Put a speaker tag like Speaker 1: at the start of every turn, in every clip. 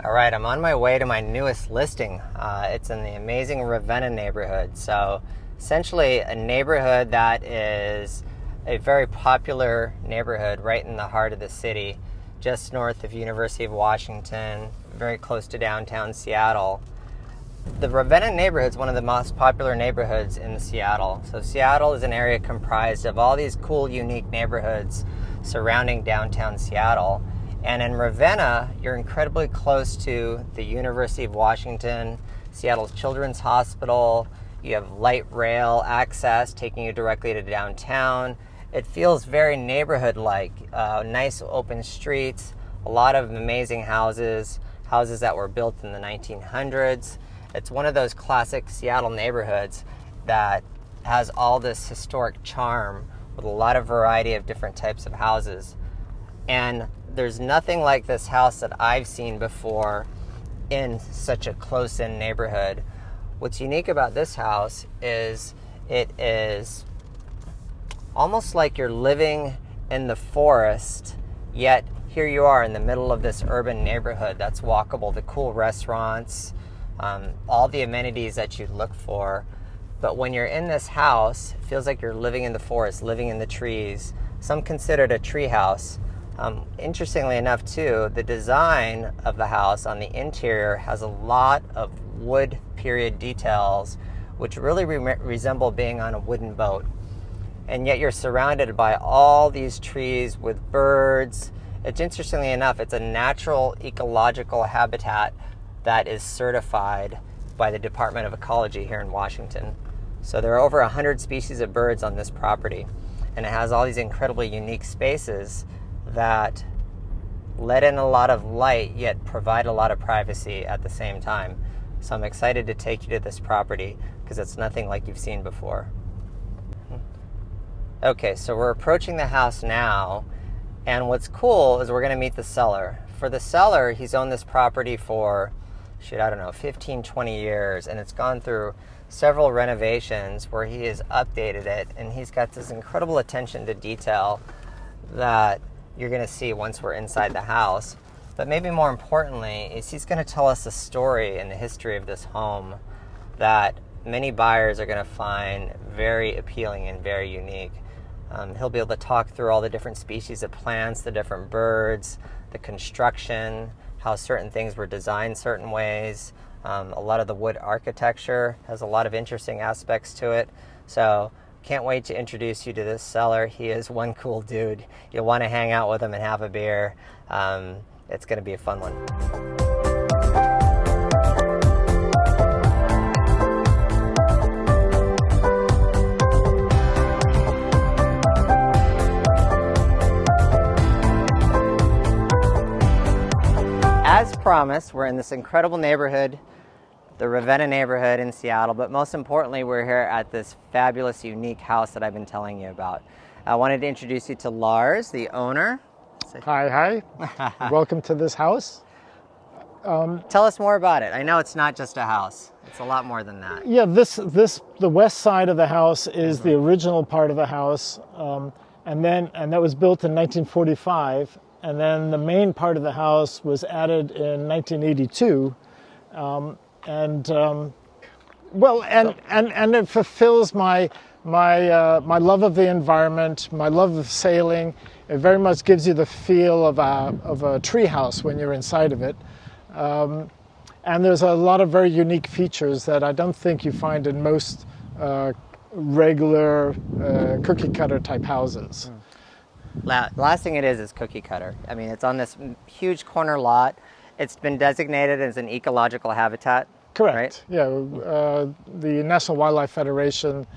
Speaker 1: All right, I'm on my way to my newest listing. It's in the amazing Ravenna neighborhood. So essentially a neighborhood that is a very popular neighborhood right in the heart of the city, just north of University of Washington, very close to downtown Seattle. The Ravenna neighborhood is one of the most popular neighborhoods in Seattle. So Seattle is an area comprised of all these cool, unique neighborhoods surrounding downtown Seattle. And in Ravenna, you're incredibly close to the University of Washington, Seattle's Children's Hospital. You have light rail access taking you directly to downtown. It feels very neighborhood-like. Nice open streets, a lot of amazing houses that were built in the 1900s. It's one of those classic Seattle neighborhoods that has all this historic charm with a lot of variety of different types of houses. And there's nothing like this house that I've seen before in such a close-in neighborhood. What's unique about this house is it is almost like you're living in the forest, yet here you are in the middle of this urban neighborhood that's walkable, the cool restaurants, all the amenities that you'd look for. But when you're in this house, it feels like you're living in the forest, living in the trees. Some consider it a treehouse. Interestingly enough, too, the design of the house on the interior has a lot of wood period details, which really resemble being on a wooden boat. And yet you're surrounded by all these trees with birds. It's interestingly enough, it's a natural ecological habitat that is certified by the Department of Ecology here in Washington. So there are over 100 species of birds on this property, and it has all these incredibly unique spaces that let in a lot of light yet provide a lot of privacy at the same time. So I'm excited to take you to this property because it's nothing like you've seen before. Okay, so we're approaching the house now, and what's cool is we're going to meet the seller. For the seller, he's owned this property for 15, 20 years, and it's gone through several renovations where he has updated it, and he's got this incredible attention to detail that you're going to see once we're inside the house. But maybe more importantly is he's going to tell us a story and the history of this home that many buyers are going to find very appealing and very unique. He'll be able to talk through all the different species of plants, the different birds, the construction, how certain things were designed certain ways. A lot of the wood architecture has a lot of interesting aspects to it. So can't wait to introduce you to this seller. He is one cool dude. You'll want to hang out with him and have a beer. It's going to be a fun one. As promised, we're in this incredible neighborhood, the Ravenna neighborhood in Seattle, but most importantly, we're here at this fabulous, unique house that I've been telling you about. I wanted to introduce you to Lars, the owner.
Speaker 2: Hi. Welcome to this house.
Speaker 1: Tell us more about it. I know it's not just a house. It's a lot more than that.
Speaker 2: Yeah, the west side of the house is the original part of the house, and that was built in 1945. And then the main part of the house was added in 1982, and it fulfills my love of the environment, my love of sailing. It very much gives you the feel of a treehouse when you're inside of it, and there's a lot of very unique features that I don't think you find in most regular cookie cutter type houses.
Speaker 1: Last thing it is cookie cutter. I mean, it's on this huge corner lot. It's been designated as an ecological habitat.
Speaker 2: Correct.
Speaker 1: Right?
Speaker 2: Yeah, the National Wildlife Federation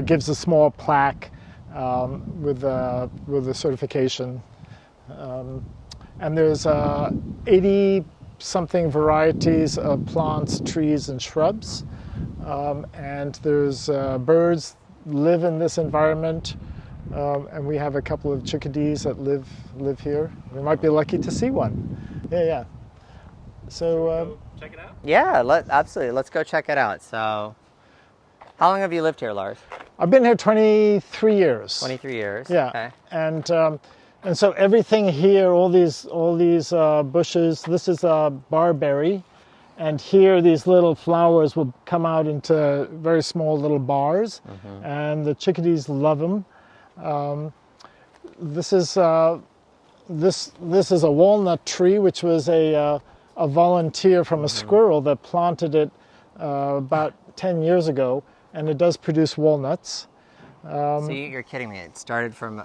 Speaker 2: gives a small plaque with the certification, and there's 80-something varieties of plants, trees, and shrubs, and there's birds live in this environment. And we have a couple of chickadees that live here. We might be lucky to see one. Yeah. So
Speaker 3: check it out?
Speaker 1: Yeah, absolutely. Let's go check it out. So, how long have you lived here, Lars?
Speaker 2: I've been here 23 years.
Speaker 1: 23 years.
Speaker 2: Yeah.
Speaker 1: Okay.
Speaker 2: And And so everything here, all these bushes, this is a barberry, and here these little flowers will come out into very small little bars, and the chickadees love them. This is a walnut tree, which was a volunteer from a squirrel that planted it about 10 years ago, and it does produce walnuts.
Speaker 1: So you're kidding me. It started from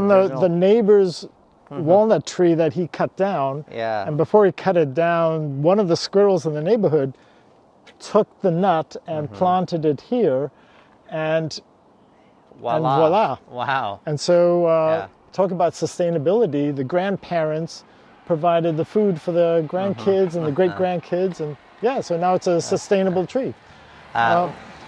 Speaker 2: the neighbor's walnut tree that he cut down.
Speaker 1: Yeah.
Speaker 2: And before he cut it down, one of the squirrels in the neighborhood took the nut and planted it here, and voila.
Speaker 1: Wow.
Speaker 2: And so talk about sustainability. The grandparents provided the food for the grandkids and the great-grandkids, and so now it's a sustainable tree.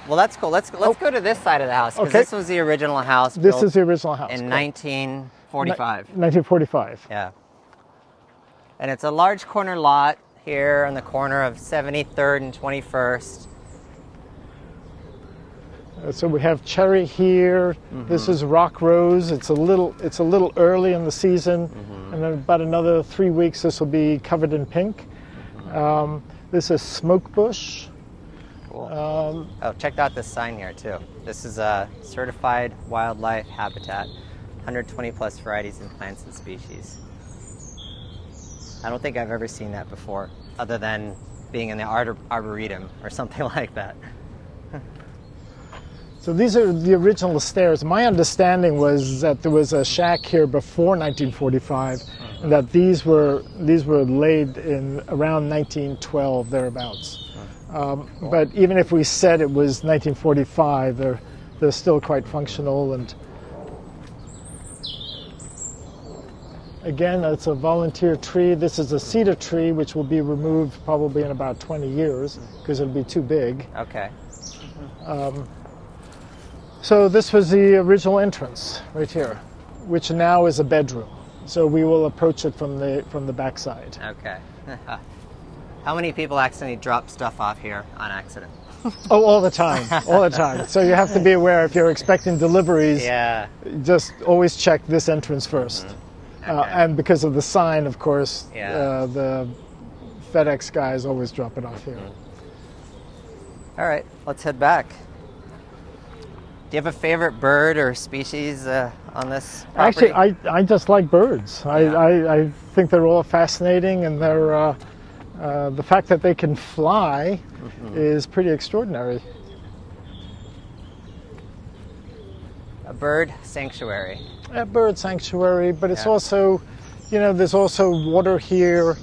Speaker 1: Well, that's cool. Let's go to this side of the house, because this was the original house.
Speaker 2: This is the original house.
Speaker 1: In 1945.
Speaker 2: 1945.
Speaker 1: Yeah. And it's a large corner lot here on the corner of 73rd and 21st.
Speaker 2: So we have cherry here. This is rock rose. It's a little early in the season, and then about another 3 weeks this will be covered in pink. This is smoke bush.
Speaker 1: Cool. Check out this sign here too. This is a certified wildlife habitat, 120 plus varieties in plants and species. I don't think I've ever seen that before, other than being in the arboretum or something like that.
Speaker 2: So these are the original stairs. My understanding was that there was a shack here before 1945, and that these were laid in around 1912 thereabouts. But even if we said it was 1945, they're still quite functional. And again, it's a volunteer tree. This is a cedar tree, which will be removed probably in about 20 years because it'll be too big.
Speaker 1: Okay.
Speaker 2: So this was the original entrance right here, which now is a bedroom. So we will approach it from the backside.
Speaker 1: Okay. How many people accidentally drop stuff off here on accident?
Speaker 2: Oh, all the time, all the time. So you have to be aware if you're expecting deliveries.
Speaker 1: Yeah.
Speaker 2: Just always check this entrance first.
Speaker 1: Okay.
Speaker 2: And because of the sign, of course, the FedEx guys always drop it off here.
Speaker 1: All right, let's head back. Do you have a favorite bird or species on this property?
Speaker 2: Actually, I just like birds. I think they're all fascinating, and they're the fact that they can fly is pretty extraordinary.
Speaker 1: A bird sanctuary.
Speaker 2: A bird sanctuary, but it's also, there's also water here.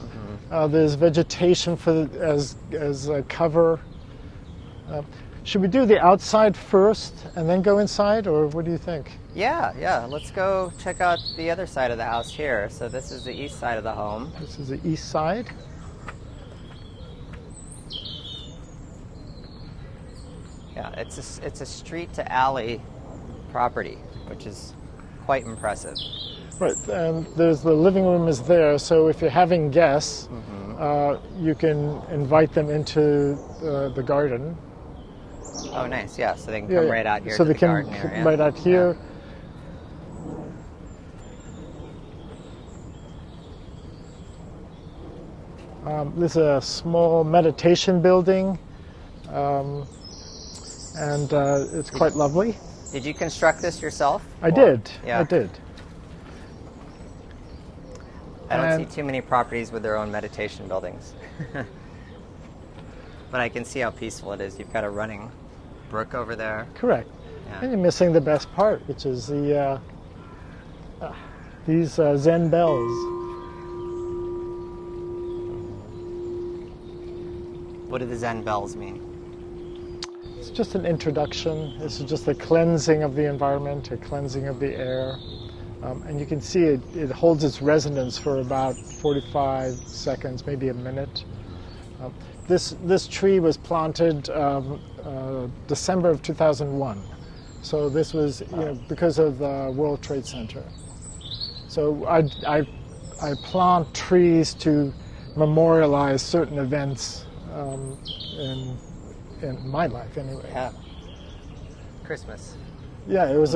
Speaker 2: There's vegetation as cover. Should we do the outside first and then go inside, or what do you think?
Speaker 1: Yeah. Let's go check out the other side of the house here. So this is the east side of the home.
Speaker 2: This is the east side.
Speaker 1: Yeah, it's a street to alley property, which is quite impressive.
Speaker 2: Right, and there's the living room is there. So if you're having guests, you can invite them into the garden.
Speaker 1: Oh, nice. Yeah, so they can come right out here.
Speaker 2: So
Speaker 1: to
Speaker 2: they
Speaker 1: the
Speaker 2: can
Speaker 1: garden area.
Speaker 2: Right out here. This is a small meditation building, and it's quite lovely.
Speaker 1: Did you construct this yourself?
Speaker 2: I did.
Speaker 1: Yeah.
Speaker 2: I did.
Speaker 1: I don't see too many properties with their own meditation buildings. But I can see how peaceful it is. You've got a running brook over there.
Speaker 2: Correct.
Speaker 1: Yeah.
Speaker 2: And you're missing the best part, which is these Zen bells.
Speaker 1: What do the Zen bells mean?
Speaker 2: It's just an introduction. This is just a cleansing of the environment, a cleansing of the air. And you can see it holds its resonance for about 45 seconds, maybe a minute. This tree was planted December of 2001. So this was because of the World Trade Center. So I plant trees to memorialize certain events in my life anyway.
Speaker 1: Yeah. Christmas.
Speaker 2: Yeah, it was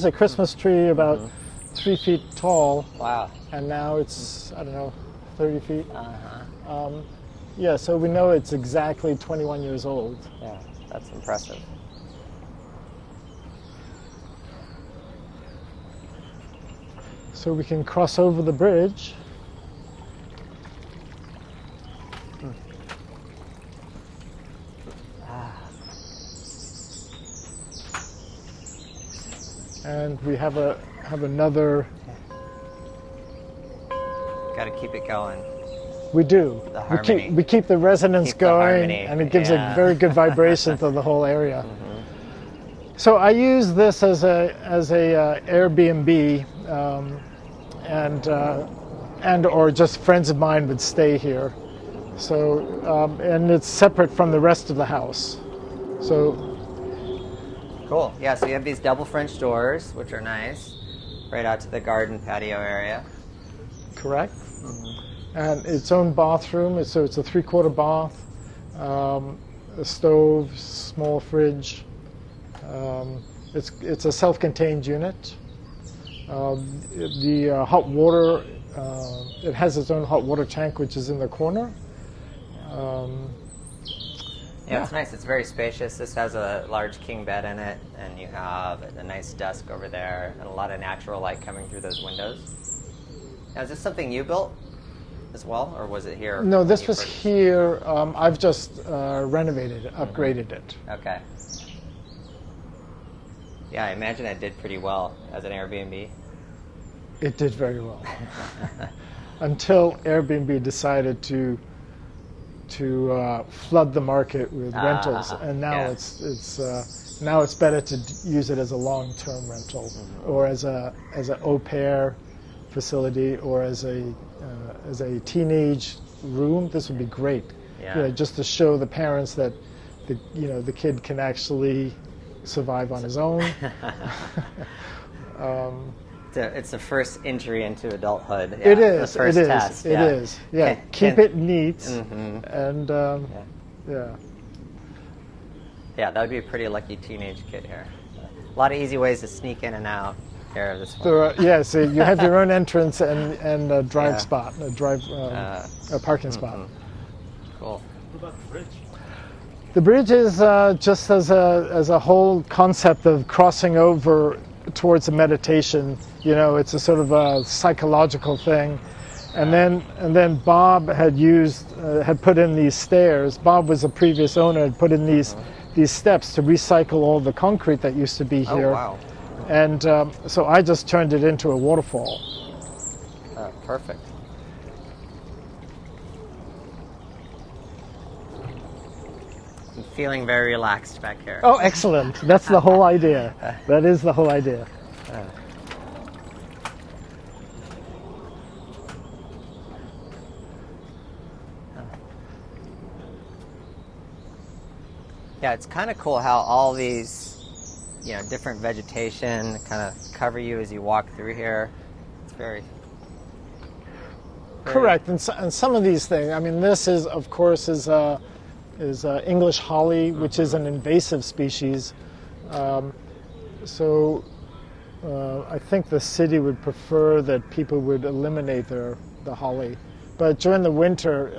Speaker 2: a Christmas tree about 3 feet tall,
Speaker 1: Wow.
Speaker 2: and now it's, I don't know, 30 feet.
Speaker 1: Uh-huh.
Speaker 2: Yeah, so we know it's exactly 21 years old.
Speaker 1: Yeah, that's impressive.
Speaker 2: So we can cross over the bridge. And we have another.
Speaker 1: Got to keep it going.
Speaker 2: We do.
Speaker 1: The harmony.
Speaker 2: We keep the resonance
Speaker 1: Keep the
Speaker 2: going,
Speaker 1: harmony,
Speaker 2: and it gives
Speaker 1: yeah.
Speaker 2: a very good vibration to the whole area. So I use this as a Airbnb, and or just friends of mine would stay here. So and it's separate from the rest of the house. So.
Speaker 1: Cool. Yeah, so you have these double French doors, which are nice, right out to the garden patio area.
Speaker 2: Correct. And its own bathroom, so it's a 3/4 bath, a stove, small fridge. It's a self-contained unit. The hot water, it has its own hot water tank, which is in the corner.
Speaker 1: Yeah, it's nice. It's very spacious. This has a large king bed in it, and you have a nice desk over there, and a lot of natural light coming through those windows. Now, is this something you built as well, or was it here?
Speaker 2: No, this was here. I've just renovated it, upgraded it.
Speaker 1: Okay. Yeah, I imagine it did pretty well as an Airbnb.
Speaker 2: It did very well. Until Airbnb decided to flood the market with rentals, and now it's better to use it as a long-term rental, or as an au pair facility, or as a teenage room. This would be great.
Speaker 1: Yeah.
Speaker 2: Just to show the parents that the kid can actually survive on his own.
Speaker 1: It's the first entry into adulthood.
Speaker 2: Yeah, it is.
Speaker 1: The first test.
Speaker 2: It is. Yeah. Keep it neat, and yeah.
Speaker 1: Yeah, that would be a pretty lucky teenage kid here. A lot of easy ways to sneak in and out here. This one.
Speaker 2: So you have your own entrance and a drive spot, a parking spot.
Speaker 1: Cool.
Speaker 3: What about the bridge?
Speaker 2: The bridge is just as a whole concept of crossing over towards a meditation. It's a sort of a psychological thing. And then Bob had put in these stairs. Bob was a previous owner, had put in these steps to recycle all the concrete that used to be here.
Speaker 1: Oh, wow.
Speaker 2: And so I just turned it into a waterfall.
Speaker 1: Perfect. I'm feeling very relaxed back here.
Speaker 2: Oh, excellent. That's the whole idea. That is the whole idea.
Speaker 1: Yeah, it's kind of cool how all these, different vegetation kind of cover you as you walk through here. It's very
Speaker 2: correct. And some of these things. I mean, this is, of course, is English holly, which is an invasive species. So I think the city would prefer that people would eliminate the holly. But during the winter,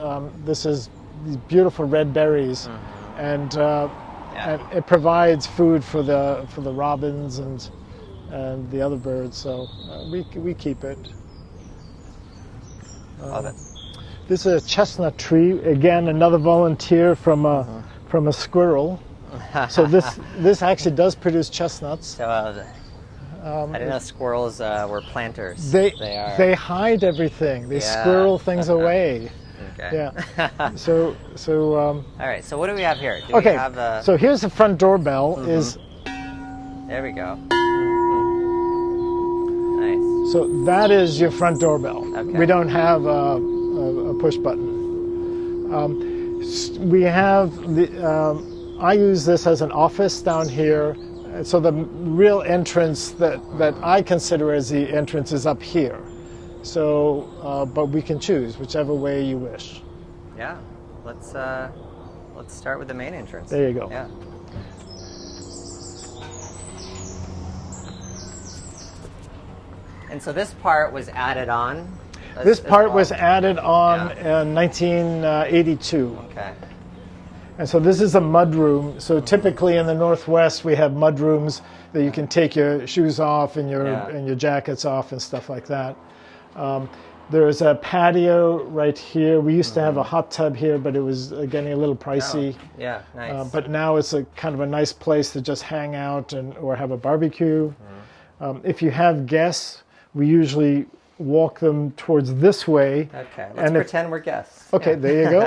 Speaker 2: this is these beautiful red berries, and it provides food for the robins and the other birds. So we keep it.
Speaker 1: Love it.
Speaker 2: This is a chestnut tree. Again, another volunteer from a squirrel. So this actually does produce chestnuts.
Speaker 1: So I didn't know squirrels were planters.
Speaker 2: They hide everything. They squirrel things away.
Speaker 1: Okay.
Speaker 2: Yeah. So.
Speaker 1: All right. So what do we have here? We have
Speaker 2: so here's the front doorbell.
Speaker 1: There we go. Nice.
Speaker 2: So that is your front doorbell.
Speaker 1: Okay.
Speaker 2: We don't have a push button. We have I use this as an office down here. So the real entrance that I consider as the entrance is up here. So, but we can choose whichever way you wish.
Speaker 1: Yeah. Let's start with the main entrance.
Speaker 2: There you go.
Speaker 1: Yeah. And so this part was added on?
Speaker 2: This part was added on in 1982.
Speaker 1: Okay.
Speaker 2: And so this is a mud room. So typically in the Northwest, we have mud rooms that you can take your shoes off and your jackets off and stuff like that. There's a patio right here. We used to have a hot tub here, but it was getting a little pricey.
Speaker 1: Oh, yeah, nice.
Speaker 2: But now it's a kind of a nice place to just hang out or have a barbecue. If you have guests, we usually walk them towards this way.
Speaker 1: Okay, let's pretend we're guests.
Speaker 2: Okay, there you go.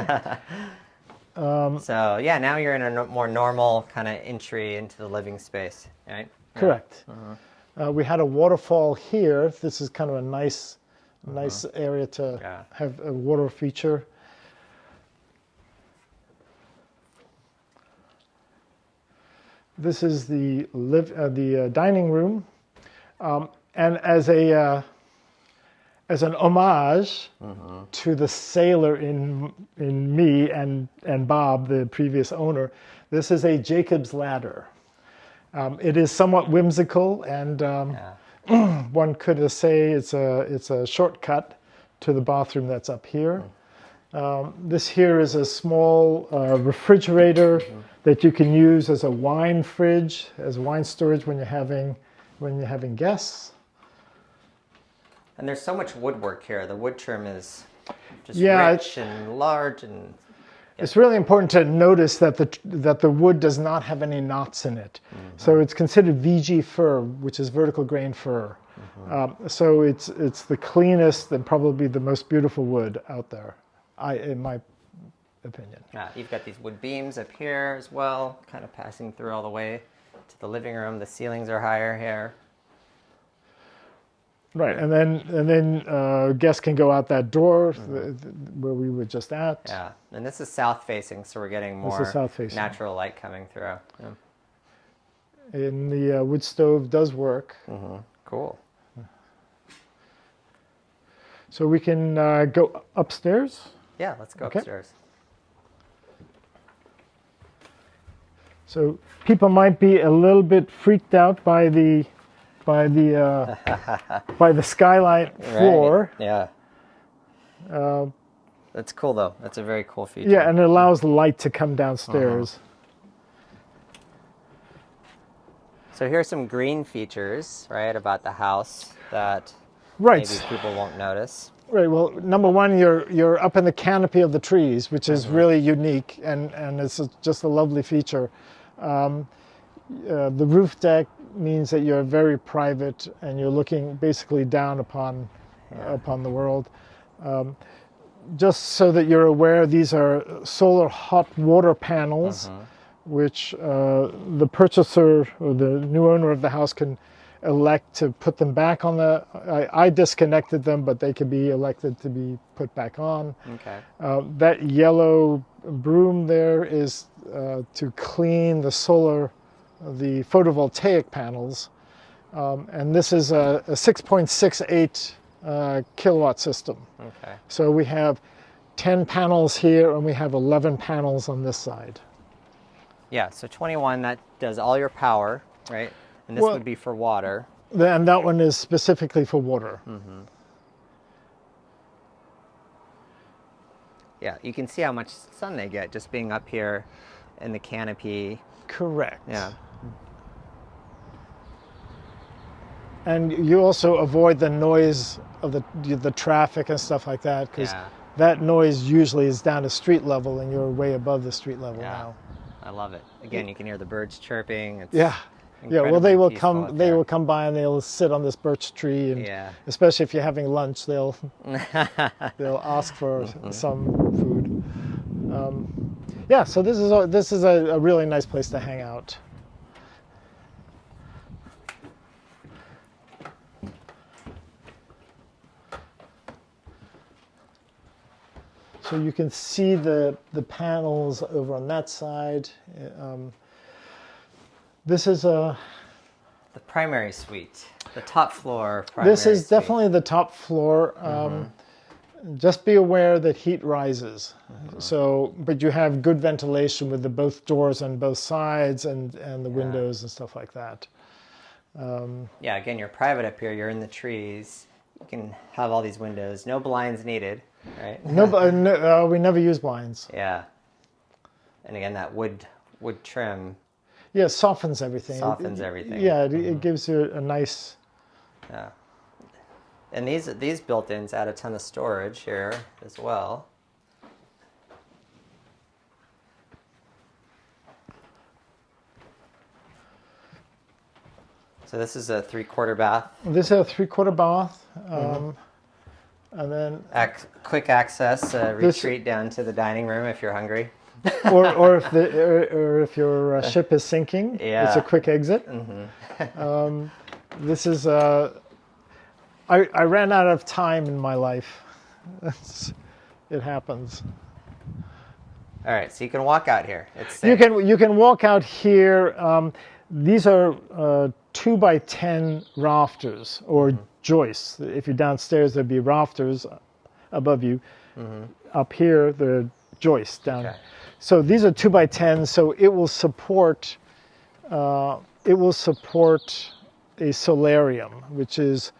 Speaker 1: So yeah, now you're in a more normal kind of entry into the living space, right?
Speaker 2: Correct. We had a waterfall here. This is kind of a nice area to have a water feature. This is the dining room, and as an homage to the sailor in me and Bob, the previous owner, this is a Jacob's ladder. It is somewhat whimsical, and one could say it's a shortcut to the bathroom that's up here. This here is a small refrigerator that you can use as a wine fridge, as wine storage when you're having guests.
Speaker 1: And there's so much woodwork here. The wood trim is just rich and large, and
Speaker 2: it's really important to notice that the wood does not have any knots in it. So it's considered VG Fir, which is vertical grain fir. So it's the cleanest and probably the most beautiful wood out there, in my opinion.
Speaker 1: You've got these wood beams up here as well, kind of passing through all the way to the living room. The ceilings are higher here.
Speaker 2: Right, and then guests can go out that door where we were just at.
Speaker 1: Yeah, and this is south facing, so we're getting more natural light coming through. Yeah.
Speaker 2: And the wood stove does work.
Speaker 1: Cool.
Speaker 2: So we can go upstairs.
Speaker 1: Yeah, let's go upstairs.
Speaker 2: So people might be a little bit freaked out by the skylight floor.
Speaker 1: Right. Yeah. That's cool, though. That's a very cool feature.
Speaker 2: Yeah, and it allows light to come downstairs.
Speaker 1: So here's some green features, right, about the house that maybe people won't notice.
Speaker 2: Right. Well, number one, you're up in the canopy of the trees, which is really unique, and it's just a lovely feature. The roof deck means that you're very private and you're looking basically down upon the world. Just so that you're aware, these are solar hot water panels, which the purchaser or the new owner of the house can elect to put them back on the... I disconnected them, but they can be elected to be put back on.
Speaker 1: Okay.
Speaker 2: That yellow broom there is to clean the photovoltaic panels. And this is a 6.68 kilowatt system.
Speaker 1: Okay.
Speaker 2: So we have 10 panels here and we have 11 panels on this side.
Speaker 1: Yeah, so 21, that does all your power, right? And this would be for water.
Speaker 2: And that one is specifically for water.
Speaker 1: Yeah, you can see how much sun they get just being up here in the canopy.
Speaker 2: Correct.
Speaker 1: Yeah.
Speaker 2: And you also avoid the noise of the traffic and stuff like that, because that noise usually is down to street level and you're way above the street level now.
Speaker 1: I love it. Again, you can hear the birds chirping. It's
Speaker 2: well, they will come. They will come by and they'll sit on this birch tree, and especially if you're having lunch, they'll ask for some food. So this is a really nice place to hang out. So you can see the panels over on that side. This is the
Speaker 1: primary suite, the top floor primary
Speaker 2: This is
Speaker 1: suite.
Speaker 2: definitely the top floor. Just be aware that heat rises. But you have good ventilation with both doors on both sides and the windows and stuff like that.
Speaker 1: Yeah, again, you're private up here. You're in the trees. You can have all these windows. No blinds needed, right?
Speaker 2: No, we never use blinds.
Speaker 1: Yeah. And again, that wood trim
Speaker 2: Yeah, it softens everything.
Speaker 1: softens everything.
Speaker 2: Yeah, it gives you a nice...
Speaker 1: Yeah. And these built-ins add a ton of storage here as well. So this is a 3/4 bath.
Speaker 2: This is a 3/4 bath. And then...
Speaker 1: Quick access, retreat down to the dining room if you're hungry.
Speaker 2: or if your ship is sinking,
Speaker 1: Yeah.
Speaker 2: it's a quick exit. This is... I ran out of time in my life. It happens.
Speaker 1: All right, so you can walk out here. It's
Speaker 2: You
Speaker 1: safe.
Speaker 2: can walk out here. These are 2x10 rafters or joists. If you're downstairs, there'd be rafters above you. Up here, they're joists down.
Speaker 1: Okay.
Speaker 2: So these are 2x10. So it will support. It will support a solarium, which is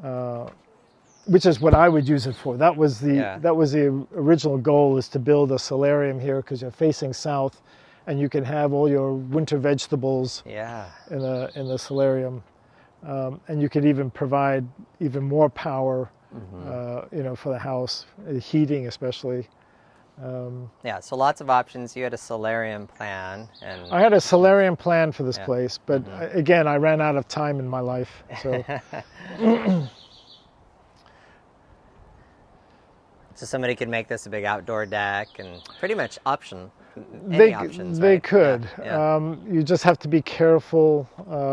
Speaker 2: what I would use it for. That was the original goal, is to build a solarium here because you're facing south, and you can have all your winter vegetables in the solarium, and you could even provide even more power, for the house, heating especially.
Speaker 1: Yeah, so lots of options. You had a solarium plan, and
Speaker 2: I had a solarium plan for this place, but again, I ran out of time in my life. So,
Speaker 1: so somebody could make this a big outdoor deck, and pretty much options.
Speaker 2: They
Speaker 1: Right?
Speaker 2: could.
Speaker 1: Yeah.
Speaker 2: You just have to be careful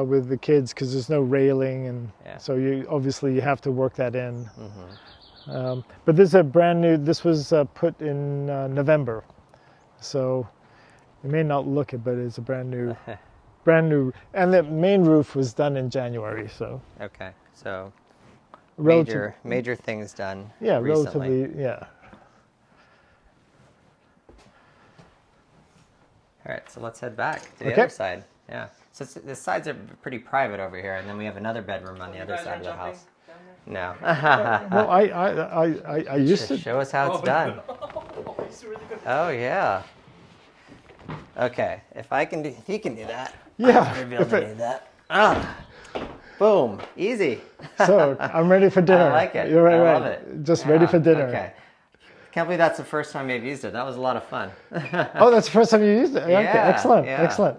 Speaker 2: with the kids because there's no railing, and so you have to work that in. But this is a brand new. This was put in November, so you may not look it, but it's a brand new, and the main roof was done in January. So
Speaker 1: Okay, so
Speaker 2: relative,
Speaker 1: major things done.
Speaker 2: yeah,
Speaker 1: recently.
Speaker 2: relatively, yeah.
Speaker 1: All right, so let's head back to the other side. Yeah, so the sides are pretty private over here, and then we have another bedroom on the other side of the house. No.
Speaker 2: Well, I used to
Speaker 1: show us how it's done. Oh yeah. Okay, if he can do that.
Speaker 2: Yeah,
Speaker 1: I'm gonna be able to do that. Ah, boom, easy.
Speaker 2: So I'm ready for dinner.
Speaker 1: I like it.
Speaker 2: You're right,
Speaker 1: I love it.
Speaker 2: Just ready for dinner.
Speaker 1: Okay. Can't believe that's the first time you've used it. That was a lot of fun.
Speaker 2: Oh, that's the first time you used it. Okay, excellent, excellent.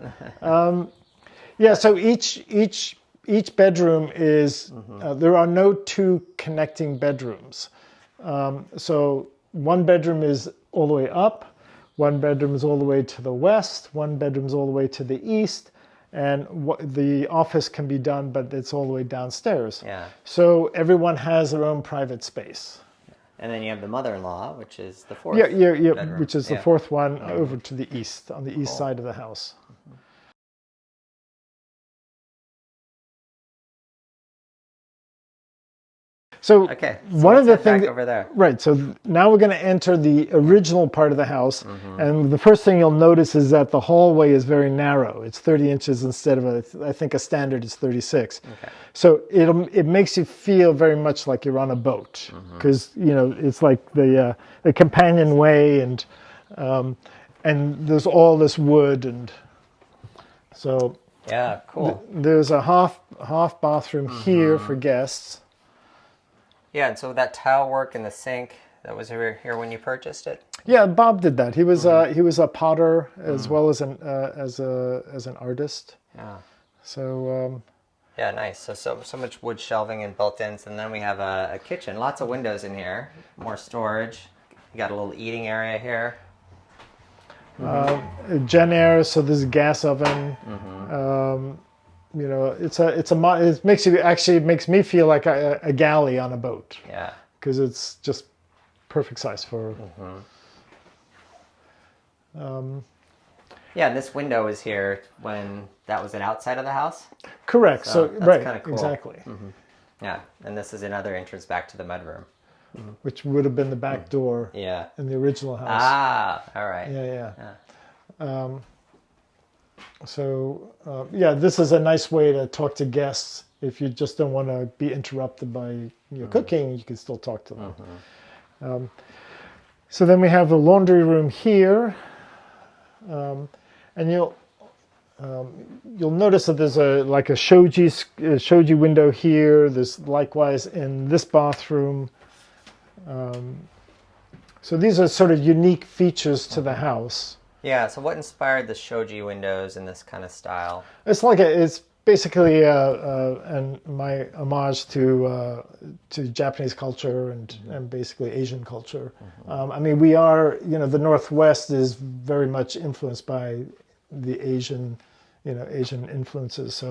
Speaker 2: Yeah, so each bedroom is there are no two connecting bedrooms. So one bedroom is all the way up, one bedroom is all the way to the west, one bedroom is all the way to the east, and the office can be done, but it's all the way downstairs.
Speaker 1: Yeah.
Speaker 2: So everyone has their own private space.
Speaker 1: And then you have the mother-in-law, which is the fourth.
Speaker 2: Yeah,
Speaker 1: bedroom.
Speaker 2: which is the fourth one over to the east, on the east side of the house. So one of the things
Speaker 1: over there.
Speaker 2: Right. So now we're going to enter the original part of the house, and the first thing you'll notice is that the hallway is very narrow. It's 30 inches instead of I think a standard is 36. Okay. So it makes you feel very much like you're on a boat because it's like the companionway and there's all this wood and so.
Speaker 1: Yeah, cool.
Speaker 2: There's a half bathroom here for guests.
Speaker 1: Yeah, and so that tile work in the sink, that was here when you purchased it?
Speaker 2: Yeah, Bob did that. He was a potter as well as an artist.
Speaker 1: Yeah.
Speaker 2: So
Speaker 1: yeah, nice. So much wood shelving and built-ins, and then we have a kitchen. Lots of windows in here. More storage. You got a little eating area here.
Speaker 2: Gen-Air, so there's a gas oven. It makes me feel like a galley on a boat.
Speaker 1: Yeah.
Speaker 2: Because it's just perfect size for.
Speaker 1: Yeah, and this window is here when that was an outside of the house.
Speaker 2: Correct. So
Speaker 1: that's
Speaker 2: right.
Speaker 1: Kind of cool.
Speaker 2: Exactly.
Speaker 1: Yeah, and this is another entrance back to the mudroom.
Speaker 2: Which would have been the back door.
Speaker 1: Yeah.
Speaker 2: In the original house.
Speaker 1: Ah, all right.
Speaker 2: Yeah. Yeah, this is a nice way to talk to guests. If you just don't want to be interrupted by your cooking, you can still talk to them. So then we have the laundry room here, and you'll notice that there's like a shoji window here. There's likewise in this bathroom. So these are sort of unique features to the house.
Speaker 1: Yeah. So what inspired the shoji windows in this kind of style?
Speaker 2: It's basically my homage to Japanese culture and basically Asian culture. I mean, we are, the Northwest is very much influenced by the Asian influences.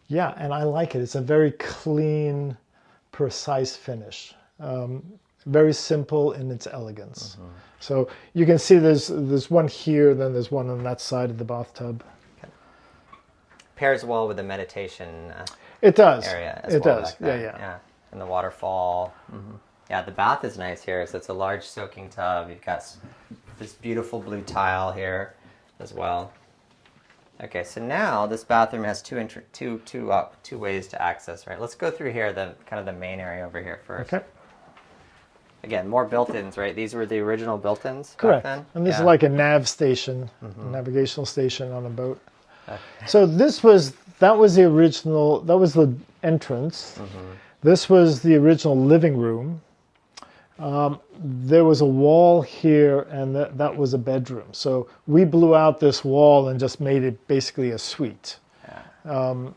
Speaker 2: Yeah, and I like it. It's a very clean, precise finish. Very simple in its elegance. So you can see there's one here, then there's one on that side of the bathtub. Okay.
Speaker 1: Pairs well with the meditation
Speaker 2: it does.
Speaker 1: area as
Speaker 2: it
Speaker 1: well.
Speaker 2: does.
Speaker 1: Yeah. And the waterfall. Yeah, the bath is nice here. So it's a large soaking tub. You've got this beautiful blue tile here as well. Okay, so now this bathroom has two ways to access, right? Let's go through here, the main area over here first.
Speaker 2: Okay.
Speaker 1: Again, more built-ins, right? These were the original built-ins
Speaker 2: Correct.
Speaker 1: back then?
Speaker 2: And this is like a nav station, a navigational station on a boat.
Speaker 1: Okay.
Speaker 2: So that was the original, that was the entrance. This was the original living room. There was a wall here, and that was a bedroom. So we blew out this wall and just made it basically a suite. Yeah.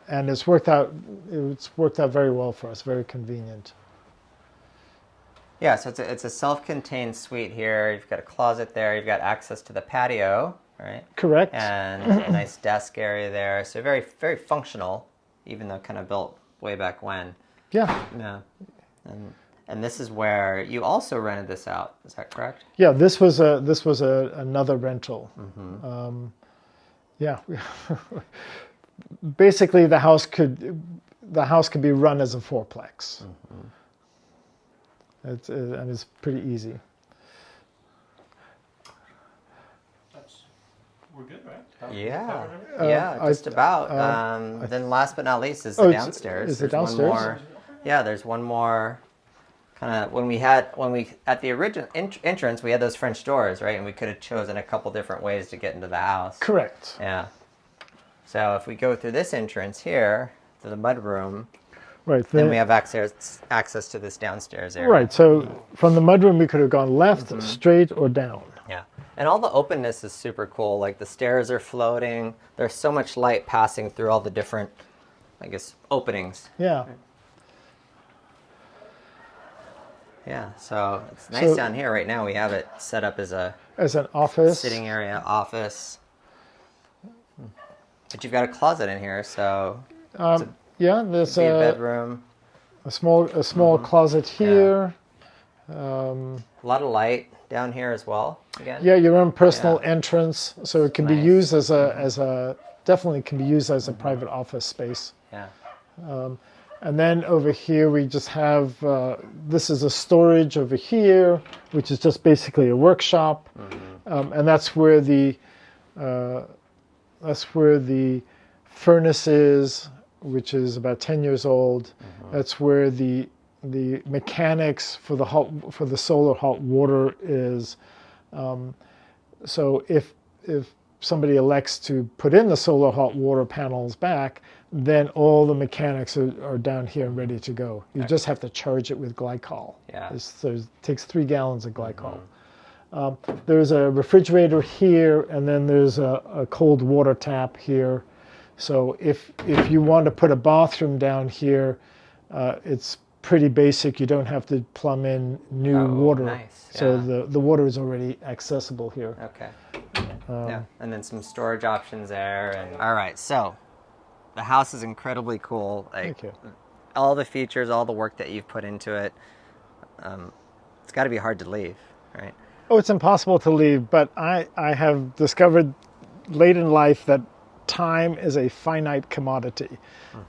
Speaker 2: And it's worked out very well for us, very convenient.
Speaker 1: Yeah, so it's a self-contained suite here. You've got a closet there. You've got access to the patio, right?
Speaker 2: Correct.
Speaker 1: And a nice desk area there. So very, very functional, even though kind of built way back when.
Speaker 2: Yeah.
Speaker 1: Yeah. And this is where you also rented this out. Is that correct?
Speaker 2: Yeah, this was another rental. Yeah. Basically, the house could be run as a fourplex. And it's pretty easy.
Speaker 3: We're good, right?
Speaker 1: Yeah, just about. Then last but not least is the downstairs.
Speaker 2: Is it downstairs?
Speaker 1: There's one more. Kind of at the original entrance, we had those French doors, right? And we could have chosen a couple different ways to get into the house.
Speaker 2: Correct.
Speaker 1: Yeah. So if we go through this entrance here to the mudroom,
Speaker 2: right,
Speaker 1: then we have access to this downstairs area.
Speaker 2: Right. So from the mudroom, we could have gone left, straight, or down.
Speaker 1: Yeah. And all the openness is super cool. Like the stairs are floating. There's so much light passing through all the different, openings.
Speaker 2: Yeah.
Speaker 1: Yeah, so it's nice down here right now. We have it set up as
Speaker 2: an office,
Speaker 1: sitting area, office. But you've got a closet in here, so
Speaker 2: there's
Speaker 1: a bedroom,
Speaker 2: a small closet here.
Speaker 1: Yeah. A lot of light down here as well. Again,
Speaker 2: your own personal entrance, so it can be used as definitely can be used as a private office space.
Speaker 1: Yeah.
Speaker 2: And then over here we just have, this is a storage over here, which is just basically a workshop. And that's where the furnace is, which is about 10 years old. That's where the mechanics for the solar hot water is. So if somebody elects to put in the solar hot water panels back, then all the mechanics are down here and ready to go. You just have to charge it with glycol.
Speaker 1: Yeah.
Speaker 2: So it takes 3 gallons of glycol. There's a refrigerator here, and then there's a cold water tap here. So if you want to put a bathroom down here, it's pretty basic. You don't have to plumb in new water.
Speaker 1: Nice. Yeah.
Speaker 2: So the water is already accessible here.
Speaker 1: Okay. And then some storage options there. And all right, so the house is incredibly cool.
Speaker 2: Thank you.
Speaker 1: All the features, all the work that you've put into it. It's got to be hard to leave, right?
Speaker 2: Oh, it's impossible to leave, but I have discovered late in life that time is a finite commodity.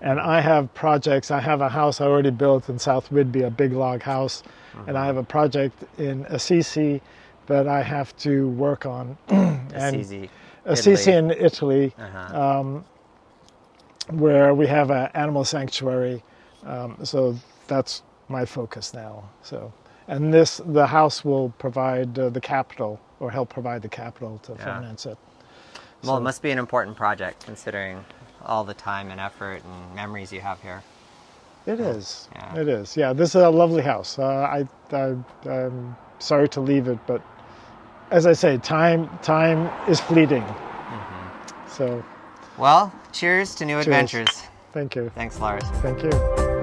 Speaker 2: And I have projects. I have a house I already built in South Whidbey, a big log house, and I have a project in Assisi that I have to work on.
Speaker 1: Assisi,
Speaker 2: Assisi in Italy,
Speaker 1: Uh-huh.
Speaker 2: where we have an animal sanctuary. So that's my focus now. So, and the house will provide the capital, or help provide the capital to finance it.
Speaker 1: Well,
Speaker 2: So,
Speaker 1: it must be an important project considering all the time and effort and memories you have here.
Speaker 2: it is.
Speaker 1: Yeah.
Speaker 2: It is. Yeah, this is a lovely house. I'm sorry to leave it, but as I say, time is fleeting. So,
Speaker 1: Well, cheers to new
Speaker 2: cheers.
Speaker 1: adventures.
Speaker 2: Thank you.
Speaker 1: Thanks, Lars.
Speaker 2: Thank you.